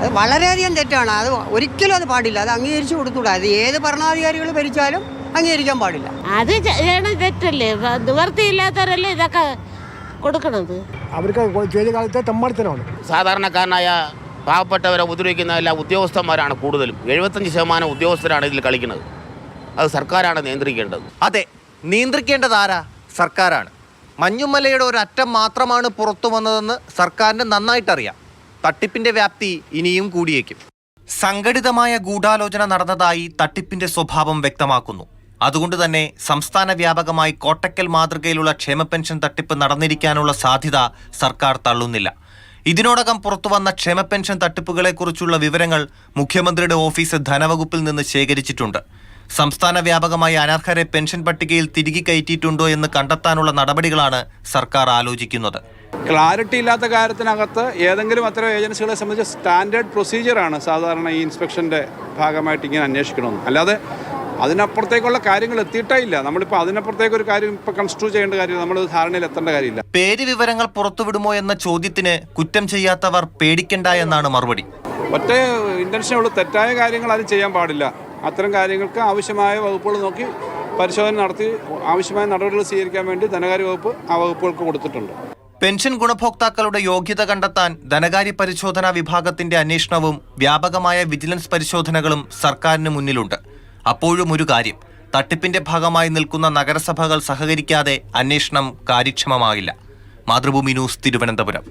അത് വളരെയധികം തെറ്റാണ്. അത് ഒരിക്കലും അത് പാടില്ല. അത് അംഗീകരിച്ചു കൊടുത്തുകൂടാ. അത് ഏത് ഭരണാധികാരികൾ ഭരിച്ചാലും അംഗീകരിക്കാൻ പാടില്ല. അത് തെറ്റല്ലേ? നിവർത്തിയില്ലാത്തവരല്ലേ ഇതൊക്കെ കൊടുക്കണത്. അവർക്ക് ചെയ്ത കാലത്തെ തെമ്മാടിത്തരമാണ്. സാധാരണക്കാരനായ പാവപ്പെട്ടവരെ ഉപദ്രവിക്കുന്ന എല്ലാ ഉദ്യോഗസ്ഥന്മാരാണ് കൂടുതലും. 75% ഉദ്യോഗസ്ഥരാണ് ഇതിൽ കളിക്കുന്നത്. അത് സർക്കാരാണ് നിയന്ത്രിക്കേണ്ടത്. അതെ, നിയന്ത്രിക്കേണ്ടത് ആരാ? സർക്കാരാണ്. മഞ്ഞുമലയുടെ ഒരറ്റം മാത്രമാണ് പുറത്തു വന്നതെന്ന് സർക്കാരിന് നന്നായിട്ടറിയാം. തട്ടിപ്പിന്റെ വ്യാപ്തി ഇനിയും കൂടിയേക്കും. സംഘടിതമായ ഗൂഢാലോചന നടന്നതായി തട്ടിപ്പിന്റെ സ്വഭാവം വ്യക്തമാക്കുന്നു. അതുകൊണ്ട് തന്നെ സംസ്ഥാന വ്യാപകമായി കോട്ടക്കൽ മാതൃകയിലുള്ള ക്ഷേമ പെൻഷൻ തട്ടിപ്പ് നടന്നിരിക്കാനുള്ള സാധ്യത സർക്കാർ തള്ളുന്നില്ല. ഇതിനോടകം പുറത്തുവന്ന ക്ഷേമ പെൻഷൻ തട്ടിപ്പുകളെക്കുറിച്ചുള്ള വിവരങ്ങൾ മുഖ്യമന്ത്രിയുടെ ഓഫീസ് ധനവകുപ്പിൽ നിന്ന് ശേഖരിച്ചിട്ടുണ്ട്. സംസ്ഥാന വ്യാപകമായി അനർഹരെ പെൻഷൻ പട്ടികയിൽ തിരികെ കയറ്റിയിട്ടുണ്ടോ എന്ന് കണ്ടെത്താനുള്ള നടപടികളാണ് സർക്കാർ ആലോചിക്കുന്നത്. ക്ലാരിറ്റി ഇല്ലാത്ത കാര്യത്തിനകത്ത് ഏതെങ്കിലും അത്തരം ഏജൻസികളെ സംബന്ധിച്ച് സ്റ്റാൻഡേർഡ് പ്രൊസീജിയറാണ് സാധാരണ ഈ ഇൻസ്പെക്ഷൻ്റെ ഭാഗമായിട്ട് ഇങ്ങനെ അന്വേഷിക്കണമെന്ന്. അല്ലാതെ അതിനപ്പുറത്തേക്കുള്ള കാര്യങ്ങൾ എത്തിയിട്ടേ ഇല്ല. നമ്മളിപ്പോൾ അതിനപ്പുറത്തേക്ക് ഒരു കാര്യം ഇപ്പോൾ കൺസ്ട്രൂ ചെയ്യേണ്ട കാര്യം നമ്മൾ ധാരണയിൽ എത്തേണ്ട കാര്യമില്ല. പേര് വിവരങ്ങൾ പുറത്തുവിടുമോ എന്ന ചോദ്യത്തിന് കുറ്റം ചെയ്യാത്തവർ പേടിക്കണ്ട എന്നാണ് മറുപടി. ഒറ്റ ഇൻറ്റൻഷനുള്ള തെറ്റായ കാര്യങ്ങൾ ആരും ചെയ്യാൻ പാടില്ല. അത്തരം കാര്യങ്ങൾക്ക് ആവശ്യമായ വകുപ്പുകൾ നോക്കി പരിശോധന നടത്തി ആവശ്യമായ നടപടികൾ സ്വീകരിക്കാൻ വേണ്ടി ധനകാര്യ വകുപ്പ് ആ വകുപ്പുകൾക്ക് കൊടുത്തിട്ടുണ്ട്. പെൻഷൻ ഗുണഭോക്താക്കളുടെ യോഗ്യത കണ്ടെത്താൻ ധനകാര്യ പരിശോധനാ വിഭാഗത്തിന്റെ അന്വേഷണവും വ്യാപകമായ വിജിലൻസ് പരിശോധനകളും സർക്കാരിന് മുന്നിലുണ്ട്. അപ്പോഴും ഒരു കാര്യം, തട്ടിപ്പിന്റെ ഭാഗമായി നിൽക്കുന്ന നഗരസഭകൾ സഹകരിക്കാതെ അന്വേഷണം കാര്യക്ഷമമാകില്ല. മാതൃഭൂമി ന്യൂസ്, തിരുവനന്തപുരം.